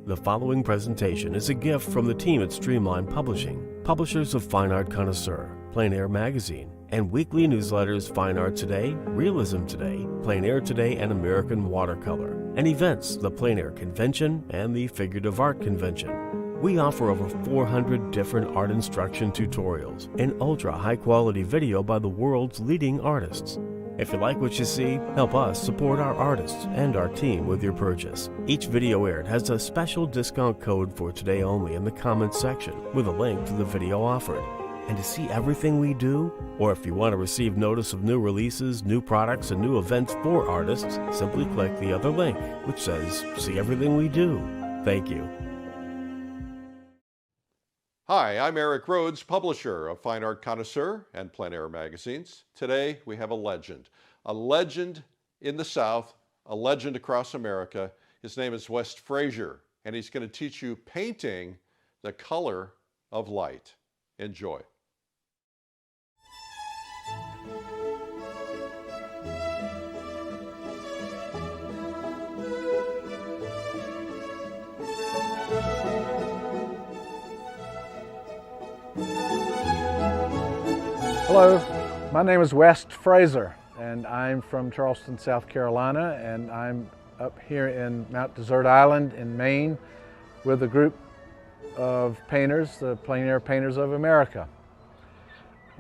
The following presentation is a gift from the team at Streamline Publishing, publishers of Fine Art Connoisseur, Plein Air Magazine, and weekly newsletters Fine Art Today, Realism Today, Plein Air Today, and American Watercolor, and events, the Plein Air Convention and the Figurative Art Convention. We offer over 400 different art instruction tutorials and ultra high-quality video by the world's leading artists. If you like what you see, help us support our artists and our team with your purchase. Each video aired has a special discount code for today only in the comments section with a link to the video offered. And to see everything we do, or if you want to receive notice of new releases, new products, and new events for artists, simply click the other link, which says, "See everything we do." Thank you. Hi, I'm Eric Rhodes, publisher of Fine Art Connoisseur and Plein Air magazines. Today we have a legend in the South, a legend across America. His name is West Fraser, and he's going to teach you painting the color of light. Enjoy. Hello, my name is West Fraser, and I'm from Charleston, South Carolina, and I'm up here in Mount Desert Island in Maine with a group of painters, the Plein Air Painters of America.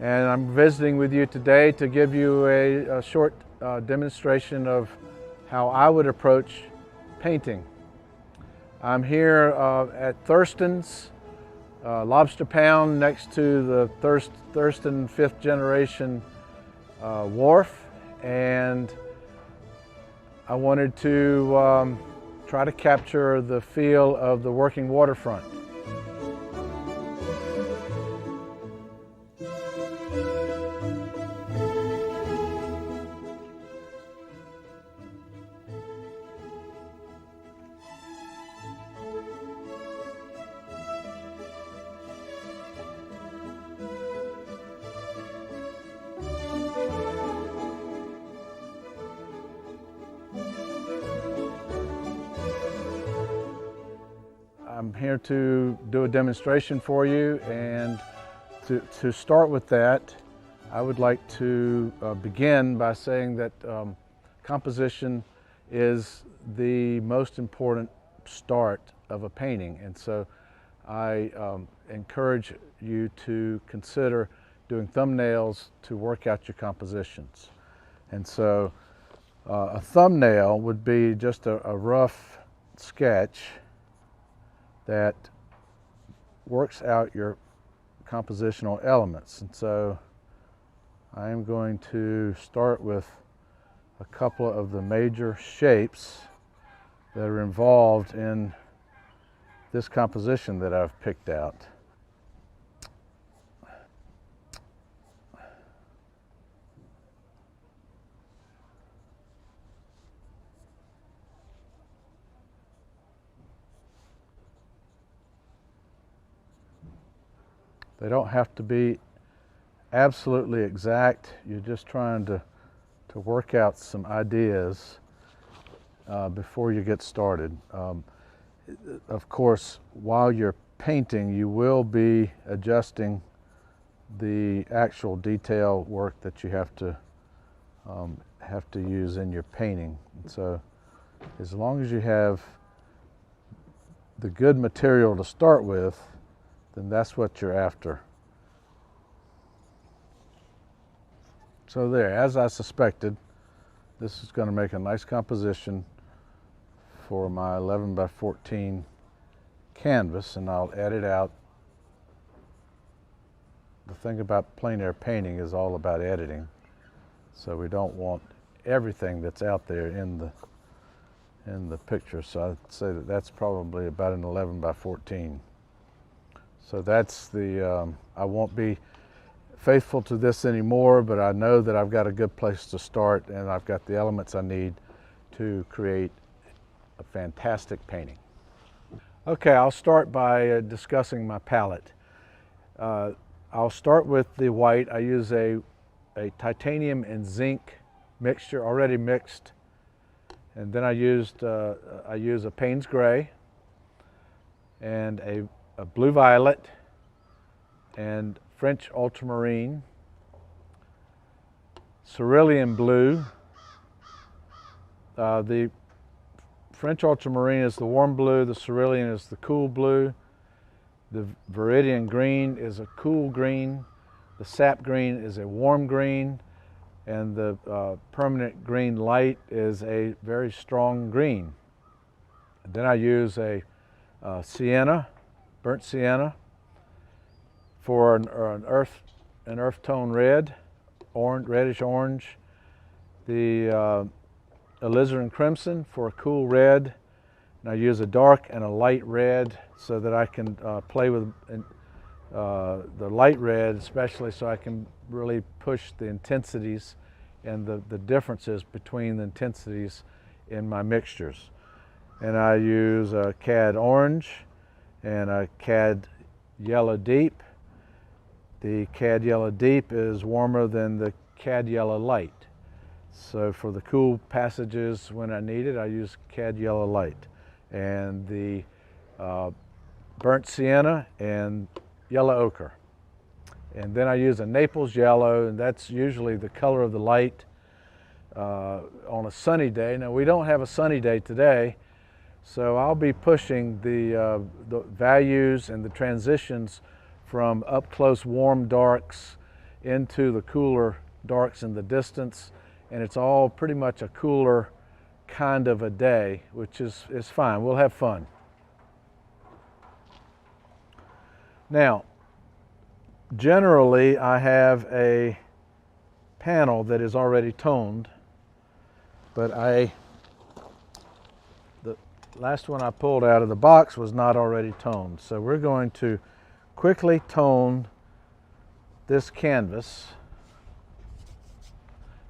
And I'm visiting with you today to give you a short demonstration of how I would approach painting. I'm here at Thurston's Lobster Pound next to the Thurston 5th generation wharf, and I wanted to try to capture the feel of the working waterfront. I'm here to do a demonstration for you, and to start with that, I would like to begin by saying that composition is the most important start of a painting, and so I encourage you to consider doing thumbnails to work out your compositions. And so a thumbnail would be just a rough sketch that works out your compositional elements. And so I am going to start with a couple of the major shapes that are involved in this composition that I've picked out. They don't have to be absolutely exact. You're just trying to work out some ideas before you get started. Of course, while you're painting, you will be adjusting the actual detail work that you have to use in your painting. And so as long as you have the good material to start with, then that's what you're after. So there, as I suspected, this is going to make a nice composition for my 11 by 14 canvas, and I'll edit out. The thing about plein air painting is all about editing, so we don't want everything that's out there in the picture. So I'd say that that's probably about an 11 by 14. So that's the, I won't be faithful to this anymore, but I know that I've got a good place to start, and I've got the elements I need to create a fantastic painting. Okay, I'll start by discussing my palette. I'll start with the white. I use a titanium and zinc mixture already mixed, and then I use a Payne's gray. and a blue violet and French ultramarine, cerulean blue. The French ultramarine is the warm blue, the cerulean is the cool blue, the viridian green is a cool green, the sap green is a warm green, and the permanent green light is a very strong green. And then I use a sienna, burnt sienna, for an earth tone red, reddish orange, the alizarin crimson for a cool red, and I use a dark and a light red so that I can play with the light red, especially so I can really push the intensities and the differences between the intensities in my mixtures. And I use a cad orange and a cad yellow deep. The cad yellow deep is warmer than the cad yellow light. So for the cool passages when I need it, I use cad yellow light. And the burnt sienna and yellow ochre. And then I use a Naples yellow, and that's usually the color of the light on a sunny day. Now we don't have a sunny day today, so I'll be pushing the values and the transitions from up close warm darks into the cooler darks in the distance, and it's all pretty much a cooler kind of a day, which is fine. We'll have fun. Now, generally I have a panel that is already toned, but the last one I pulled out of the box was not already toned. So we're going to quickly tone this canvas,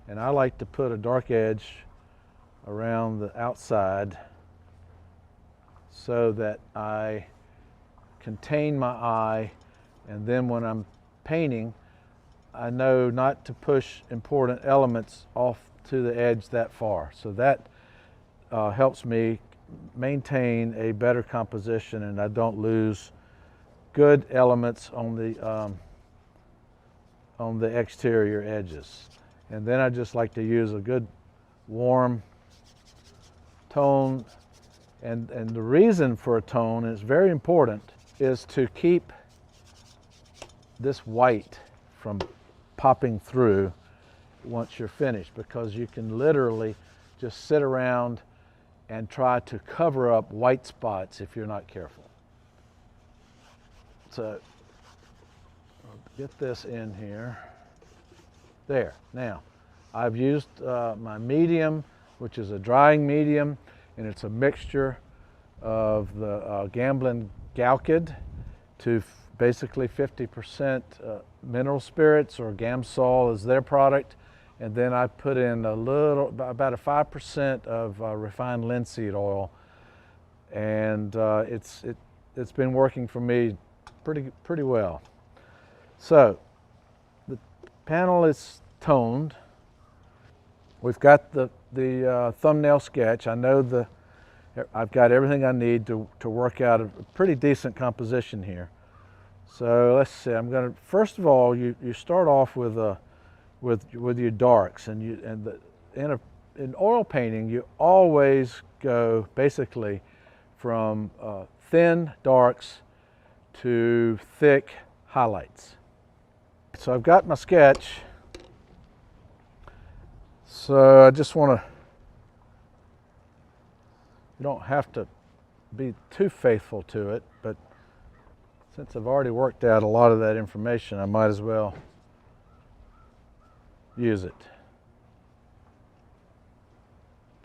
and I like to put a dark edge around the outside so that I contain my eye, and then when I'm painting I know not to push important elements off to the edge that far. So that helps me maintain a better composition, and I don't lose good elements on the exterior edges. And then I just like to use a good warm tone, and the reason for a tone is very important, is to keep this white from popping through once you're finished, because you can literally just sit around and try to cover up white spots if you're not careful. So I'll get this in here. There. Now, I've used my medium, which is a drying medium, and it's a mixture of the Gamblin Galkid to basically 50% mineral spirits, or Gamsol is their product, and then I put in a little, about a 5% of refined linseed oil, and it's been working for me pretty well. So the panel is toned. We've got the thumbnail sketch. I know I've got everything I need to work out a pretty decent composition here. So let's see. I'm going to, first of all, you start off with your darks, and in oil painting you always go basically from thin darks to thick highlights. So I've got my sketch. So I just want to, you don't have to be too faithful to it, but since I've already worked out a lot of that information, I might as well use it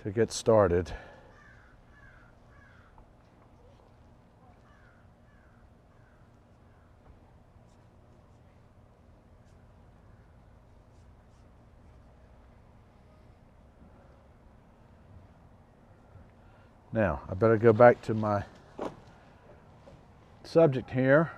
to get started. Now, I better go back to my subject here.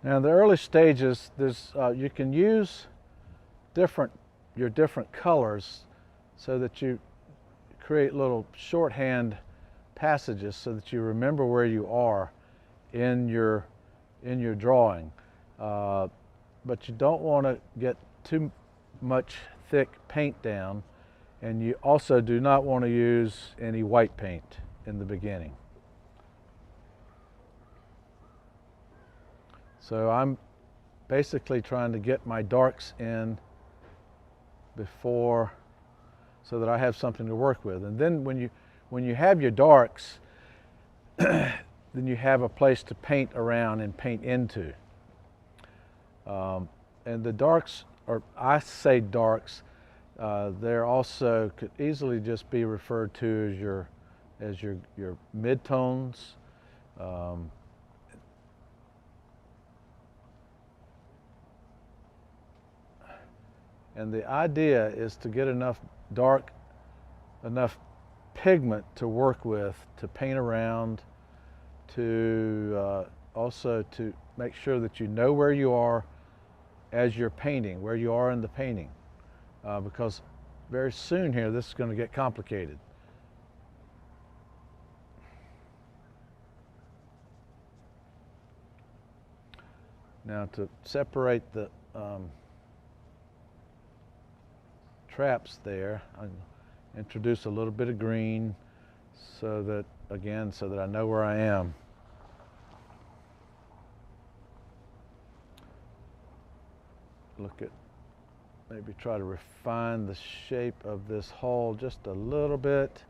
Now in the early stages, you can use your different colors so that you create little shorthand passages so that you remember where you are in your drawing. But you don't want to get too much thick paint down, and you also do not want to use any white paint in the beginning. So I'm basically trying to get my darks in before, so that I have something to work with. And then when you have your darks, then you have a place to paint around and paint into. And the darks, or I say darks, they're also could easily just be referred to as your midtones. And the idea is to get enough pigment to work with, to paint around, to also to make sure that you know where you are as you're painting, where you are in the painting, because very soon here this is going to get complicated. Now to separate the traps there, I introduce a little bit of green so that, again, so that I know where I am. Look at, maybe try to refine the shape of this hull just a little bit.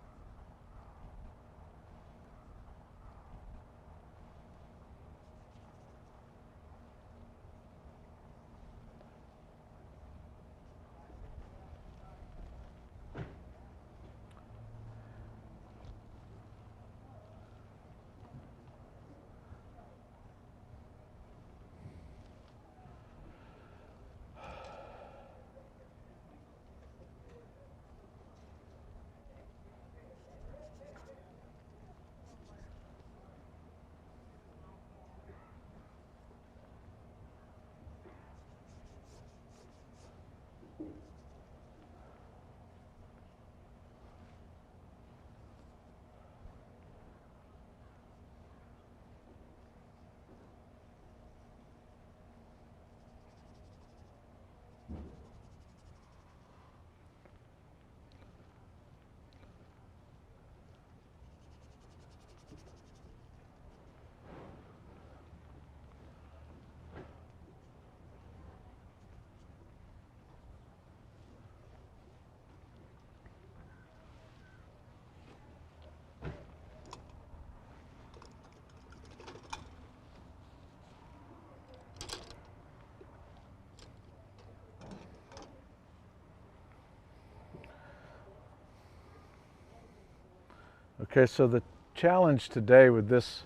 Okay, so the challenge today with this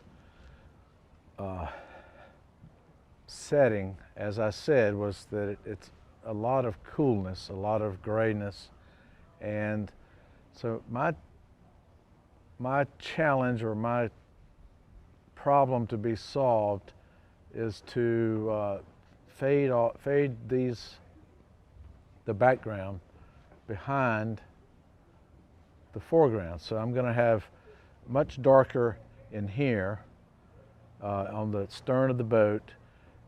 setting, as I said, was that it's a lot of coolness, a lot of grayness, and so my challenge, or my problem to be solved, is to fade the background behind the foreground. So I'm going to have much darker in here on the stern of the boat,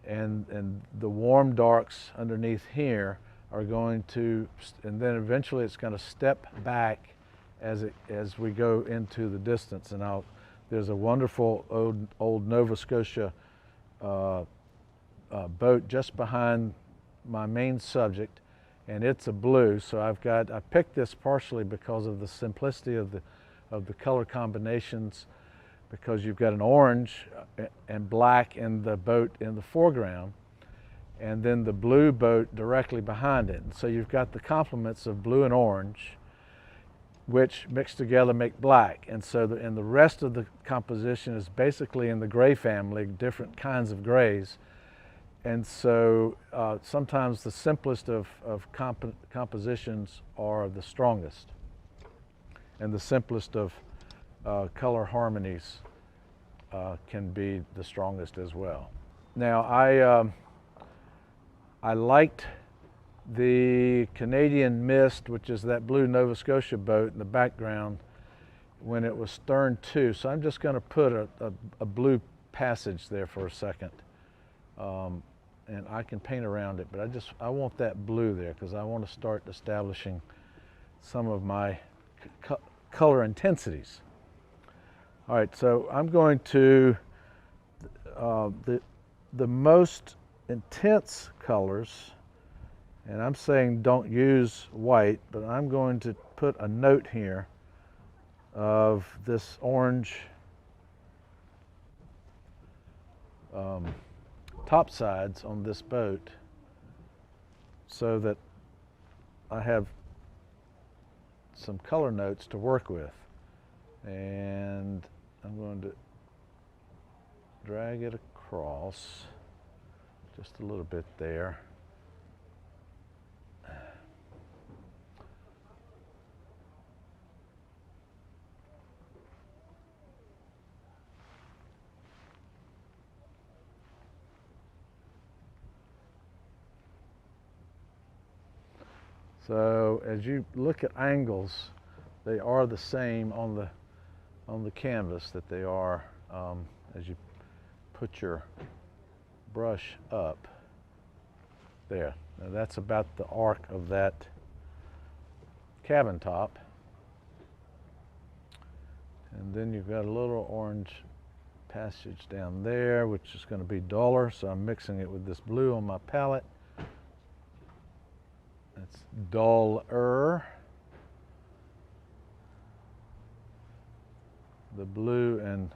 and the warm darks underneath here are going to, and then eventually it's going to step back as we go into the distance. And there's a wonderful old Nova Scotia boat just behind my main subject, and it's a blue. So I picked this partially because of the simplicity of the color combinations, because you've got an orange and black in the boat in the foreground, and then the blue boat directly behind it. And so you've got the complements of blue and orange, which mixed together make black. And so the rest of the composition is basically in the gray family, different kinds of grays. And so sometimes the simplest of compositions are the strongest, and the simplest of color harmonies can be the strongest as well. Now I liked the Canadian mist, which is that blue Nova Scotia boat in the background, when it was stern to. So I'm just going to put a blue passage there for a second. And I can paint around it, but I want that blue there because I want to start establishing some of my color intensities. All right, so I'm going to, the most intense colors, and I'm saying don't use white, but I'm going to put a note here of this orange top sides on this boat so that I have some color notes to work with. And I'm going to drag it across just a little bit there. So as you look at angles, they are the same on the canvas that they are as you put your brush up there. Now that's about the arc of that cabin top. And then you've got a little orange passage down there, which is going to be duller, so I'm mixing it with this blue on my palette. It's duller. The blue and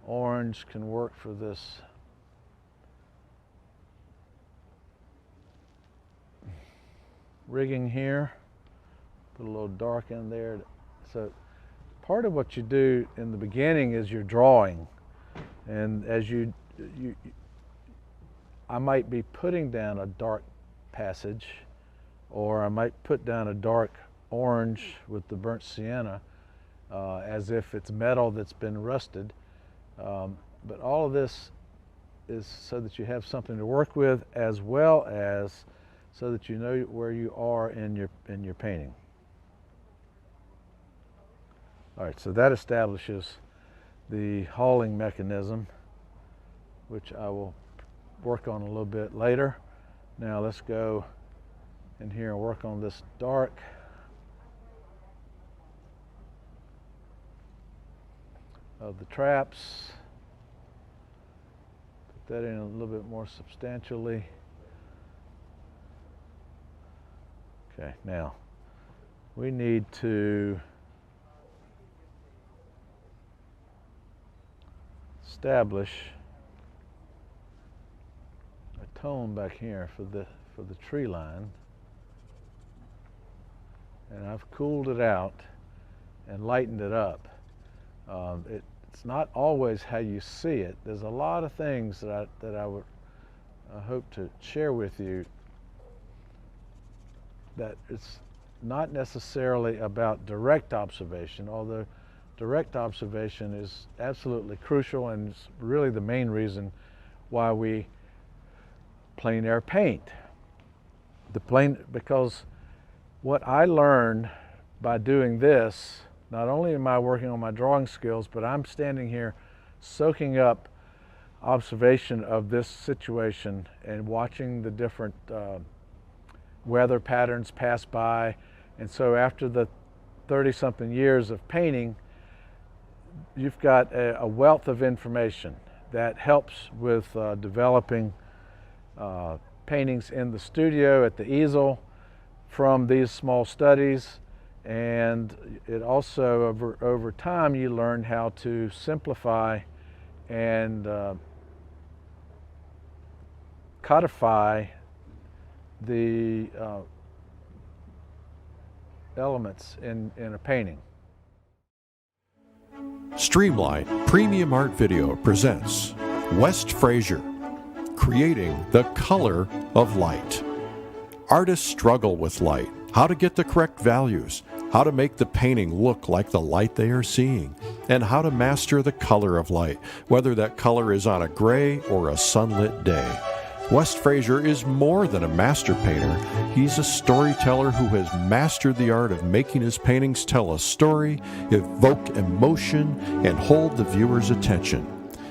orange can work for this rigging here. Put a little dark in there. So part of what you do in the beginning is you're drawing, and as I might be putting down a dark passage, or I might put down a dark orange with the burnt sienna as if it's metal that's been rusted. But all of this is so that you have something to work with, as well as so that you know where you are in your painting. All right, so that establishes the hauling mechanism, which I will work on a little bit later. Now let's go in here and work on this dark. Of the traps. Put that in a little bit more substantially. Okay, now we need to establish a tone back here for the tree line. And I've cooled it out and lightened it up. It's not always how you see it. There's a lot of things that I would hope to share with you, that it's not necessarily about direct observation, although direct observation is absolutely crucial and it's really the main reason why we plein air paint. Because what I learned by doing this, not only am I working on my drawing skills, but I'm standing here soaking up observation of this situation and watching the different weather patterns pass by. And so after the 30-something years of painting, you've got a wealth of information that helps with developing paintings in the studio at the easel from these small studies. And it also, over time, you learn how to simplify and codify the elements in a painting. Streamline Premium Art Video presents West Fraser, creating the color of light. Artists struggle with light, how to get the correct values, how to make the painting look like the light they are seeing, and how to master the color of light, whether that color is on a gray or a sunlit day. West Fraser is more than a master painter. He's a storyteller who has mastered the art of making his paintings tell a story, evoke emotion, and hold the viewer's attention.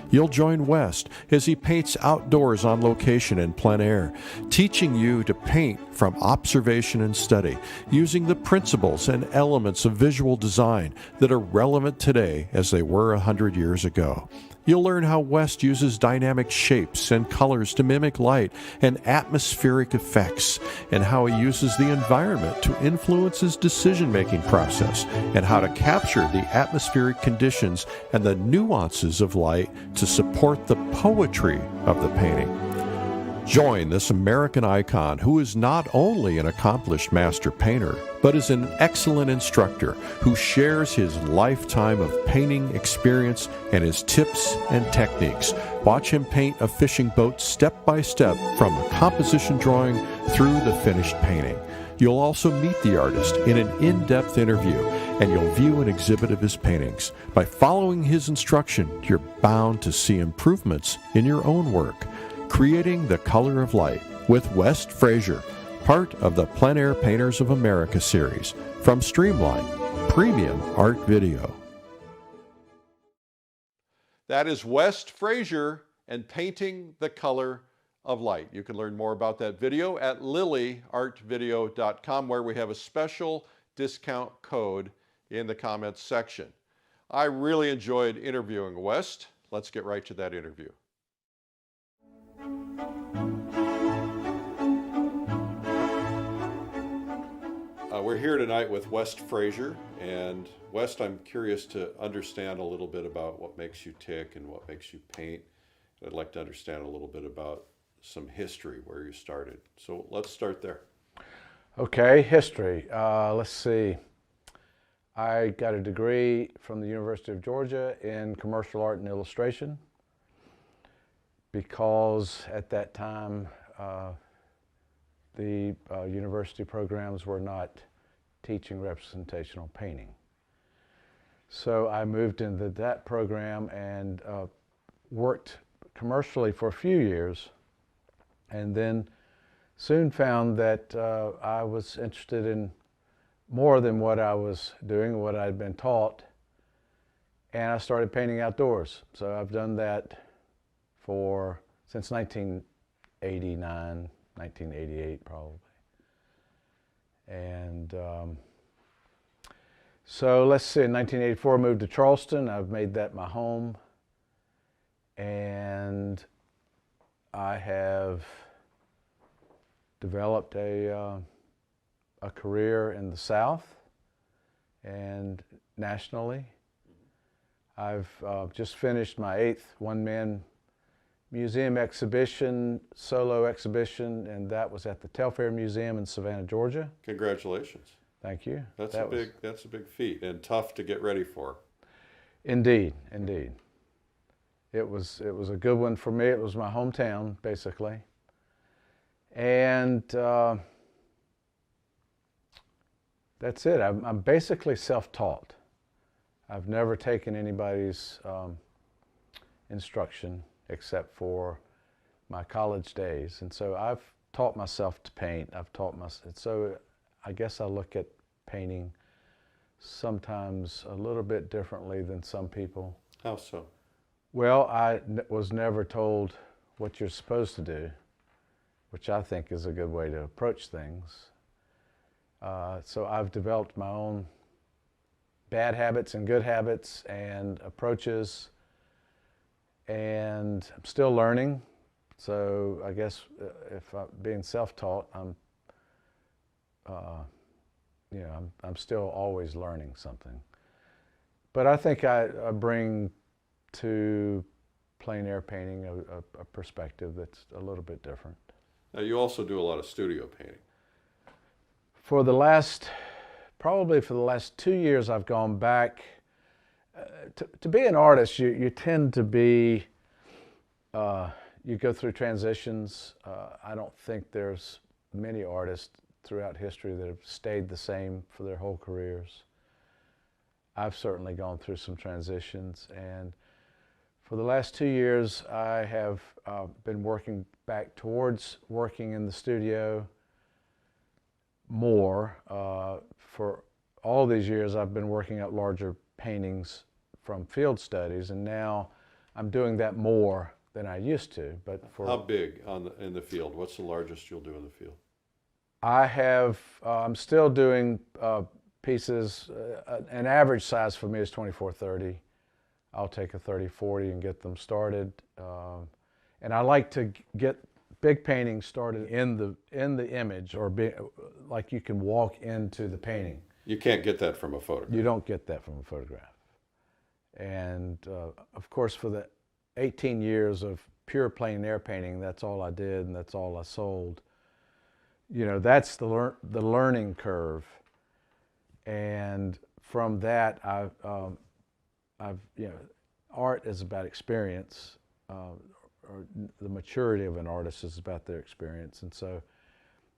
You'll join West as he paints outdoors on location in plein air, teaching you to paint from observation and study, using the principles and elements of visual design that are relevant today as they were 100 years ago. You'll learn how West uses dynamic shapes and colors to mimic light and atmospheric effects, and how he uses the environment to influence his decision-making process, and how to capture the atmospheric conditions and the nuances of light to support the poetry of the painting. Join this American icon who is not only an accomplished master painter, but is an excellent instructor who shares his lifetime of painting experience and his tips and techniques. Watch him paint a fishing boat step by step from a composition drawing through the finished painting. You'll also meet the artist in an in-depth interview, and you'll view an exhibit of his paintings. By following his instruction, you're bound to see improvements in your own work. Creating the Color of Light with West Fraser, part of the Plein Air Painters of America series from Streamline Premium Art Video. That is West Fraser and Painting the Color of Light. You can learn more about that video at lilyartvideo.com, where we have a special discount code in the comments section. I really enjoyed interviewing West. Let's get right to that interview. We're here tonight with West Fraser, and West, I'm curious to understand a little bit about what makes you tick and what makes you paint. I'd like to understand a little bit about some history, where you started. So let's start there. Okay, history. Let's see. I got a degree from the University of Georgia in commercial art and illustration, because at that time the university programs were not teaching representational painting. So I moved into that program and worked commercially for a few years, and then soon found that I was interested in more than what I was doing, what I'd been taught, and I started painting outdoors. So I've done that since 1989, 1988 probably. And so let's see, in 1984 I moved to Charleston. I've made that my home, and I have developed a career in the South and nationally. I've just finished my 8th one-man museum exhibition, solo exhibition, and that was at the Telfair Museum in Savannah, Georgia. Congratulations. Thank you. That's a big feat, and tough to get ready for. Indeed, indeed. It was a good one for me. It was my hometown, basically. And that's it. I'm basically self-taught. I've never taken anybody's instruction except for my college days. And so I've taught myself to paint. So I guess I look at painting sometimes a little bit differently than some people. How so? Well, I was never told what you're supposed to do, which I think is a good way to approach things. So I've developed my own bad habits and good habits and approaches, and I'm still learning. So I guess if I'm being self-taught, I'm still always learning something. But I think I bring to plein air painting a perspective that's a little bit different. Now, you also do a lot of studio painting. Probably for the last 2 years, I've gone back. To be an artist, you tend to be, you go through transitions. I don't think there's many artists throughout history that have stayed the same for their whole careers. I've certainly gone through some transitions, and for the last 2 years I have been working back towards working in the studio more. For all these years I've been working at larger paintings from field studies, and now I'm doing that more than I used to. But for how big in the field? What's the largest you'll do in the field? I'm still doing pieces. An average size for me is 24-30. I'll take a 30-40 and get them started. And I like to get big paintings started in the image, or like you can walk into the painting. You can't get that from a photograph. You don't get that from a photograph. And of course, for the 18 years of pure plein air painting, that's all I did and that's all I sold. You know, that's the learning curve. And from that, you know, art is about experience, or the maturity of an artist is about their experience. And so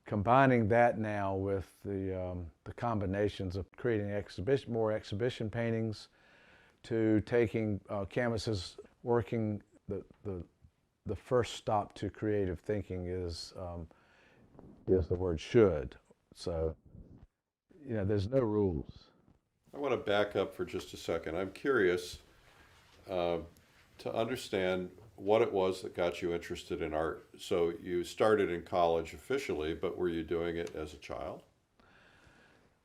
combining that now with the combinations of creating more exhibition paintings, to taking canvases, working the first stop to creative thinking is the word should. So, you know, there's no rules. I want to back up for just a second. I'm curious to understand what it was that got you interested in art. So you started in college officially, but were you doing it as a child?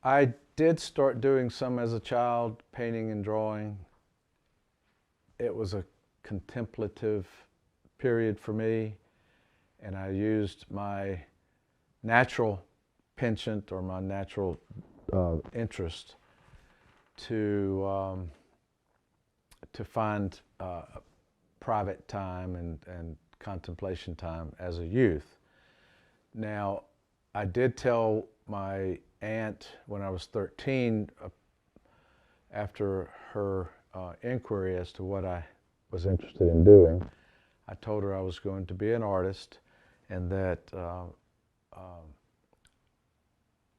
I did start doing some as a child, painting and drawing. It was a contemplative period for me, and I used my natural penchant or my natural interest to find private time and contemplation time as a youth. Now, I did tell my aunt when I was 13, after her inquiry as to what I was interested in doing, I told her I was going to be an artist, and that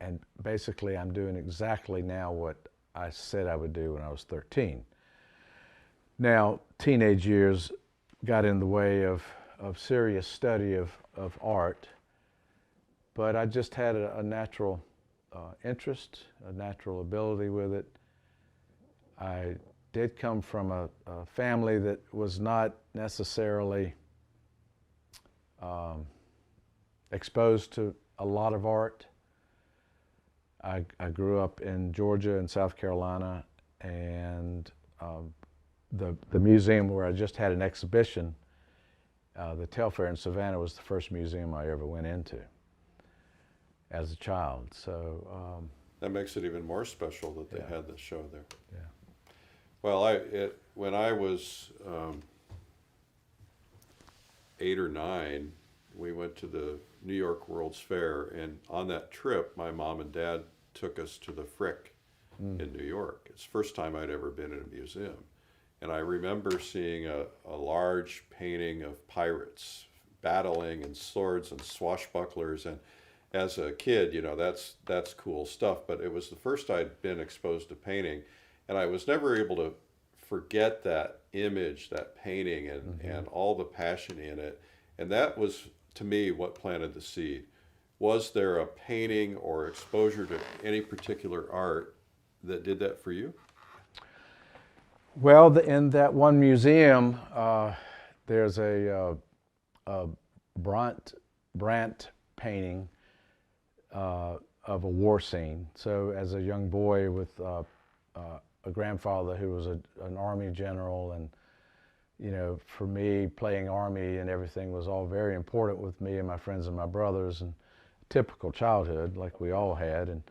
and basically I'm doing exactly now what I said I would do when I was 13. Now, teenage years got in the way of serious study of art, but I just had a natural interest, a natural ability with it. I did come from a family that was not necessarily exposed to a lot of art. I grew up in Georgia and South Carolina, and the museum where I just had an exhibition, the Telfair in Savannah, was the first museum I ever went into as a child. So that makes it even more special that they had the show there. Yeah. Well, when I was 8 or 9, we went to the New York World's Fair, and on that trip, my mom and dad took us to the Frick in New York. It's the first time I'd ever been in a museum. And I remember seeing a large painting of pirates battling, and swords and swashbucklers. And as a kid, you know, that's cool stuff. But it was the first I'd been exposed to painting, and I was never able to forget that image, that painting, and all the passion in it. And that was, to me, what planted the seed. Was there a painting or exposure to any particular art that did that for you? Well, in that one museum, there's a Brandt painting of a war scene. So as a young boy with a grandfather who was an Army general, and you know, for me, playing Army and everything was all very important with me and my friends and my brothers, and typical childhood like we all had. And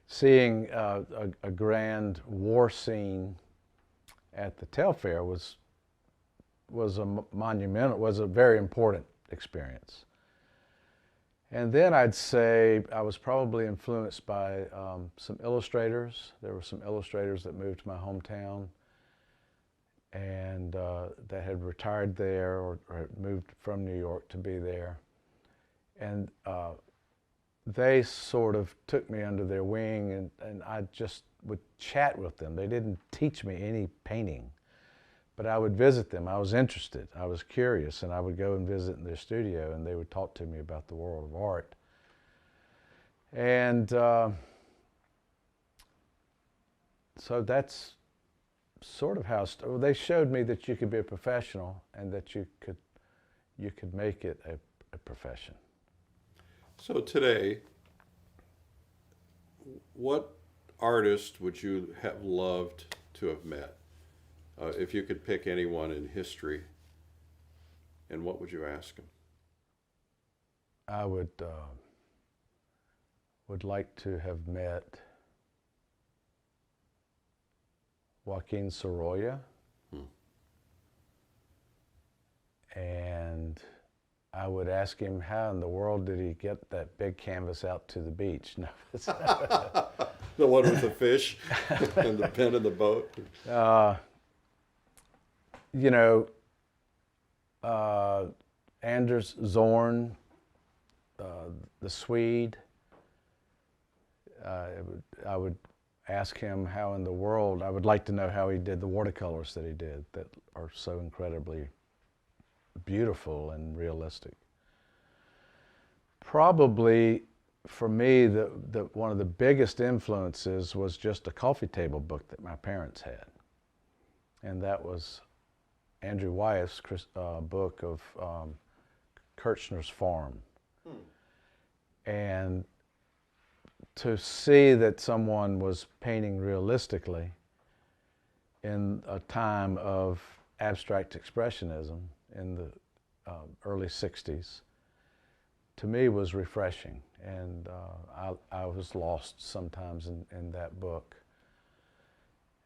seeing a grand war scene at the Telfair was a very important experience. And then I'd say I was probably influenced by some illustrators. There were some illustrators that moved to my hometown, and that had retired there or moved from New York to be there. And they sort of took me under their wing, and I just would chat with them. They didn't teach me any painting, but I would visit them. I was interested, I was curious, and I would go and visit in their studio, and they would talk to me about the world of art. And so that's sort of how they showed me that you could be a professional and that you could make it a profession. So today, what artist would you have loved to have met? If you could pick anyone in history, and what would you ask him? I would like to have met Joaquin Sorolla, and I would ask him how in the world did he get that big canvas out to the beach. No, the one with the fish and the pin in the boat. You know, Anders Zorn, the Swede. I would ask him how in the world, I would like to know how he did the watercolors that he did that are so incredibly beautiful and realistic. Probably for me, one of the biggest influences was just a coffee table book that my parents had. And that was Andrew Wyeth's book of Kirchner's Farm. And to see that someone was painting realistically in a time of abstract expressionism in the early 60s, to me was refreshing. And I was lost sometimes in that book.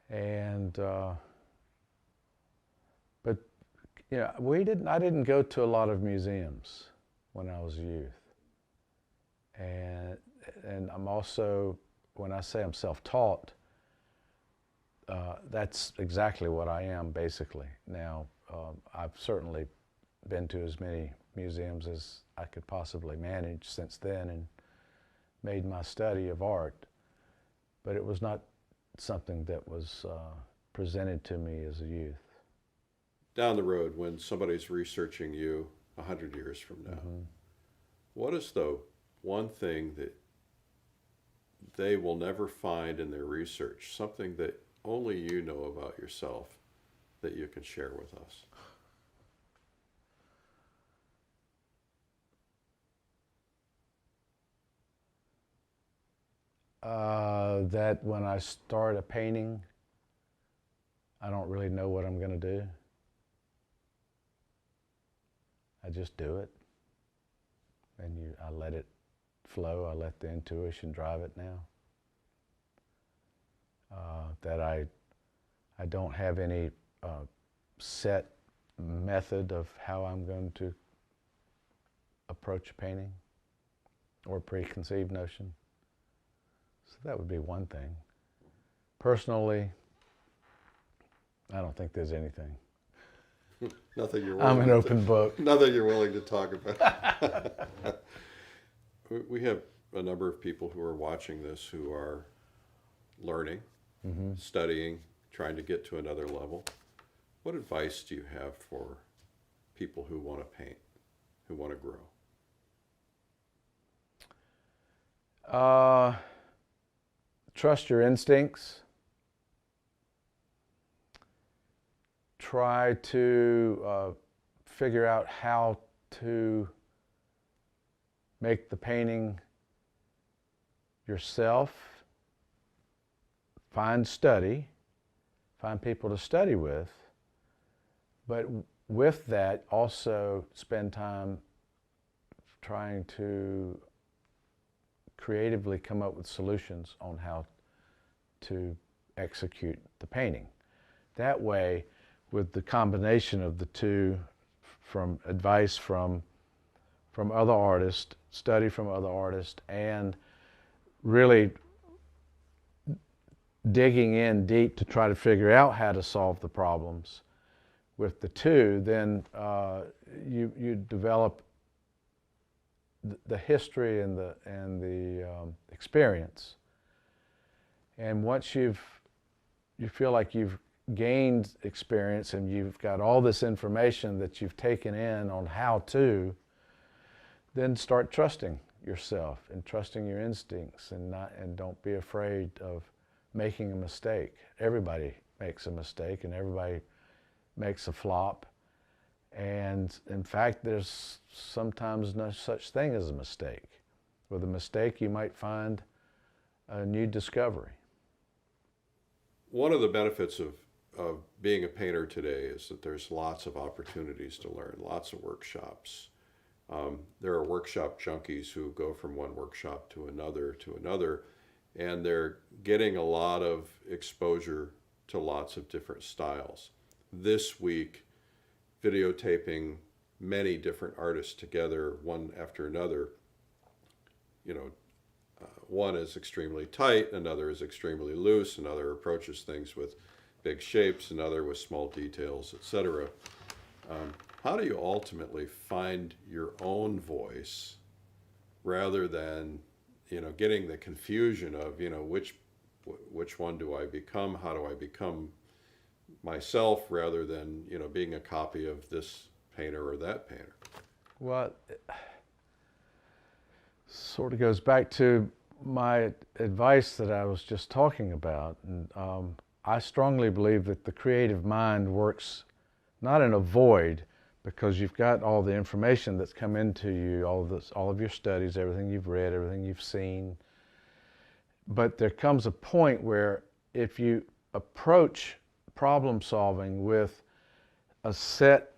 And, but, you know, I didn't go to a lot of museums when I was a youth. And I'm also, when I say I'm self-taught, that's exactly what I am, basically. Now, I've certainly been to as many museums as I could possibly manage since then and made my study of art, but it was not something that was presented to me as a youth. Down the road, when somebody's researching you 100 years from now, what is the one thing that they will never find in their research, something that only you know about yourself that you can share with us? That when I start a painting, I don't really know what I'm going to do. I just do it, and I let it flow. I let the intuition drive it now. That I don't have any set method of how I'm going to approach a painting or preconceived notion. So that would be one thing. Personally, I don't think there's anything. Nothing you're I'm an open book. Nothing you're willing to talk about. We have a number of people who are watching this who are learning, studying, trying to get to another level. What advice do you have for people who want to paint, who want to grow? Trust your instincts. Try to figure out how to make the painting yourself. Find people to study with, but with that also spend time trying to creatively come up with solutions on how to execute the painting. That way, with the combination of the two, from advice from other artists, study from other artists, and really digging in deep to try to figure out how to solve the problems with the two, then you develop the history and the experience. And once you feel like you've gained experience and you've got all this information that you've taken in on how to, then start trusting yourself and trusting your instincts, and don't be afraid of making a mistake. Everybody makes a mistake and everybody makes a flop. And in fact, there's sometimes no such thing as a mistake. With a mistake, you might find a new discovery. One of the benefits of being a painter today is that there's lots of opportunities to learn, lots of workshops. There are workshop junkies who go from one workshop to another, and they're getting a lot of exposure to lots of different styles. This week, videotaping many different artists together, one after another. One is extremely tight, another is extremely loose, another approaches things with big shapes, another with small details, etc. How do you ultimately find your own voice rather than, getting the confusion of, which one do I become? How do I become myself rather than, being a copy of this painter or that painter? Well, it sort of goes back to my advice that I was just talking about. And I strongly believe that the creative mind works not in a void, because you've got all the information that's come into you, all of your studies, everything you've read, everything you've seen. But there comes a point where if you approach problem solving with a set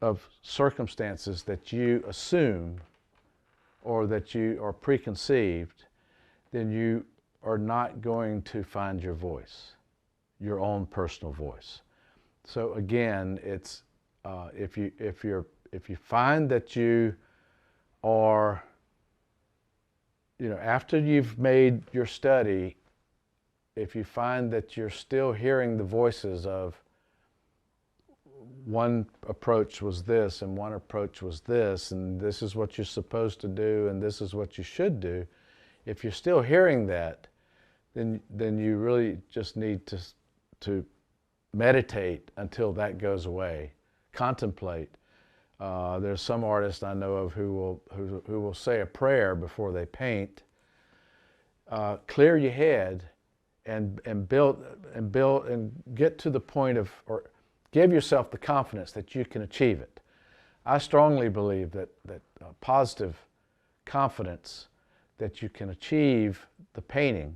of circumstances that you assume or that you are preconceived, then you are not going to find your voice, your own personal voice. So again, it's if you find that you are, after you've made your study, if you find that you're still hearing the voices of one approach was this and one approach was this, and this is what you're supposed to do and this is what you should do, if you're still hearing that, then you really just need to meditate until that goes away. Contemplate. There's some artists I know of who will say a prayer before they paint. Clear your head and build and get to the point of, or give yourself the confidence that you can achieve it. I strongly believe that positive confidence that you can achieve the painting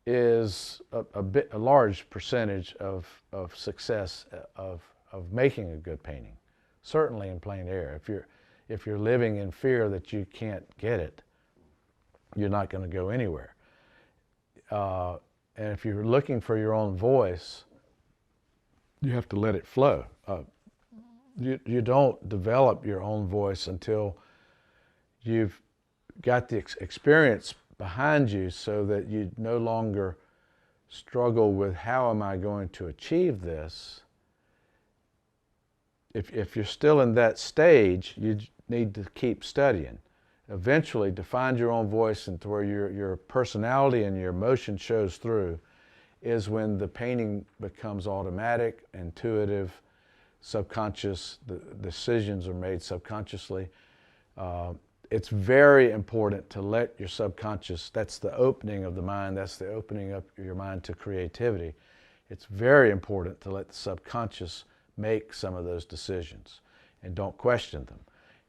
is a large percentage of success of making a good painting. Certainly in plein air. If you're living in fear that you can't get it, you're not going to go anywhere. And if you're looking for your own voice, you have to let it flow. You don't develop your own voice until you've got the experience behind you, so that you no longer struggle with how am I going to achieve this. If you're still in that stage, you need to keep studying. Eventually, to find your own voice and to where your personality and your emotion shows through, is when the painting becomes automatic, intuitive, subconscious. The decisions are made subconsciously. It's very important to let your subconscious, that's the opening of the mind, that's the opening up your mind to creativity. It's very important to let the subconscious make some of those decisions and don't question them.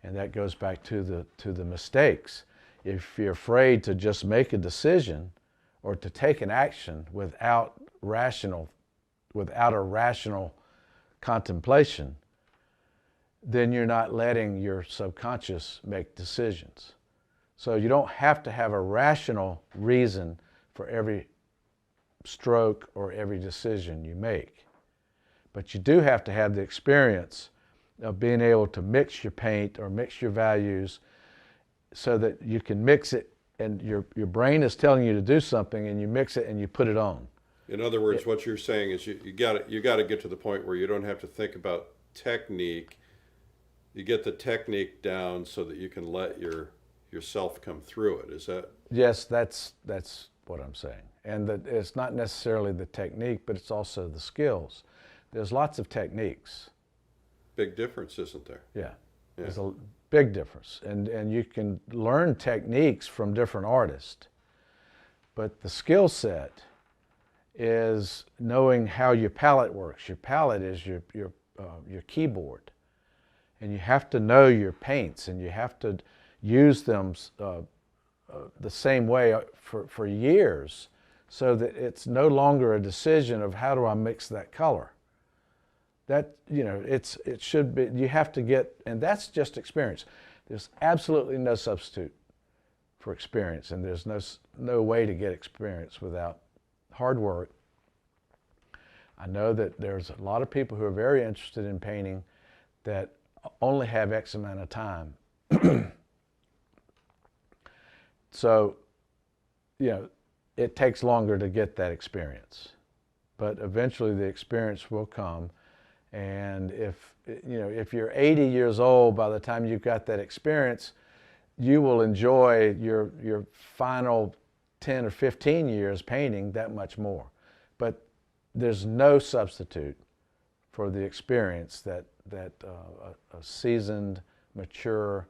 And that goes back to the mistakes. If you're afraid to just make a decision or to take an action without a rational contemplation, then you're not letting your subconscious make decisions. So you don't have to have a rational reason for every stroke or every decision you make. But you do have to have the experience of being able to mix your paint or mix your values so that you can mix it and your brain is telling you to do something and you mix it and you put it on. In other words, what you're saying is you got to get to the point where you don't have to think about technique. You get the technique down so that you can let your yourself come through it. Is that? Yes, that's what I'm saying. And that it's not necessarily the technique, but it's also the skills. There's lots of techniques. Big difference, isn't there? Yeah. There's a big difference. And you can learn techniques from different artists. But the skill set is knowing how your palette works. Your palette is your keyboard. And you have to know your paints, and you have to use them the same way for years, so that it's no longer a decision of how do I mix that color. That, you know, it should be, you have to get, and that's just experience. There's absolutely no substitute for experience, and there's no way to get experience without hard work. I know that there's a lot of people who are very interested in painting that only have X amount of time. So, you know, it takes longer to get that experience, but eventually the experience will come. And if you're 80 years old by the time you've got that experience, you will enjoy your final 10 or 15 years painting that much more. But there's no substitute for the experience that a seasoned, mature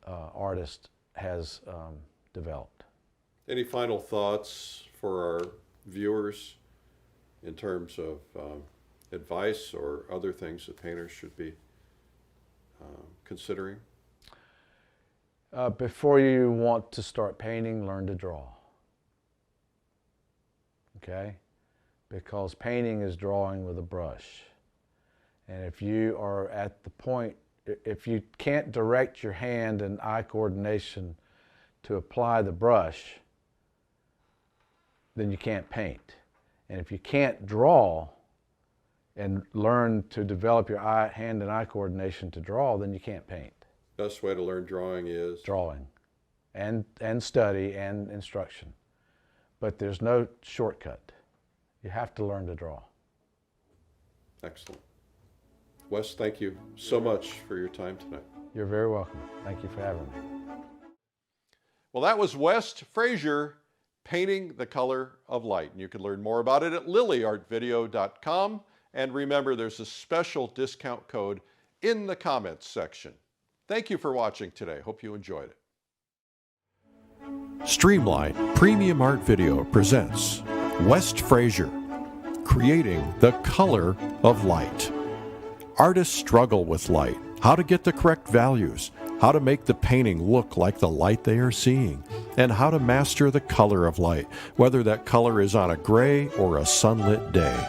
artist has developed. Any final thoughts for our viewers in terms of advice or other things that painters should be considering? Before you want to start painting, learn to draw. Okay? Because painting is drawing with a brush. And if you are at the point, if you can't direct your hand and eye coordination to apply the brush, then you can't paint. And if you can't draw and learn to develop your hand and eye coordination to draw, then you can't paint. Best way to learn drawing is? Drawing and study and instruction. But there's no shortcut. You have to learn to draw. Excellent. Wes, thank you so much for your time tonight. You're very welcome. Thank you for having me. Well, that was West Fraser painting the color of light. And you can learn more about it at lilyartvideo.com. And remember, there's a special discount code in the comments section. Thank you for watching today. Hope you enjoyed it. Streamline Premium Art Video presents West Fraser, creating the color of light. Artists struggle with light, how to get the correct values, how to make the painting look like the light they are seeing, and how to master the color of light, whether that color is on a gray or a sunlit day.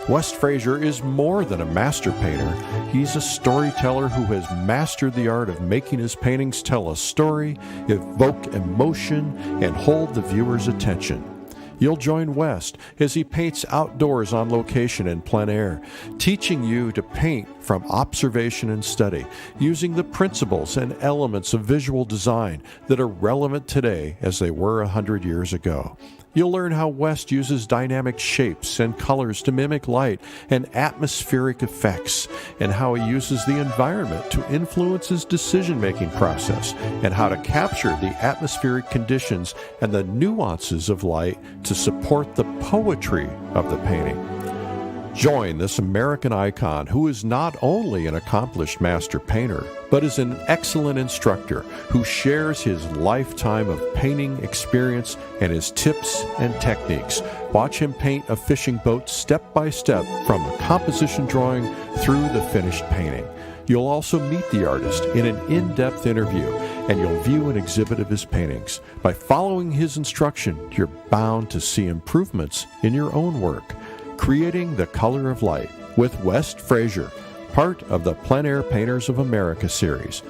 West Fraser is more than a master painter. He's a storyteller who has mastered the art of making his paintings tell a story, evoke emotion, and hold the viewer's attention. You'll join West as he paints outdoors on location in plein air, teaching you to paint from observation and study, using the principles and elements of visual design that are relevant today as they were 100 years ago. You'll learn how West uses dynamic shapes and colors to mimic light and atmospheric effects, and how he uses the environment to influence his decision-making process, and how to capture the atmospheric conditions and the nuances of light to support the poetry of the painting. Join this American icon who is not only an accomplished master painter, but is an excellent instructor who shares his lifetime of painting experience and his tips and techniques. Watch him paint a fishing boat step by step from the composition drawing through the finished painting. You'll also meet the artist in an in-depth interview, and you'll view an exhibit of his paintings. By following his instruction, you're bound to see improvements in your own work. Creating the Color of Light with West Fraser, part of the Plein Air Painters of America series.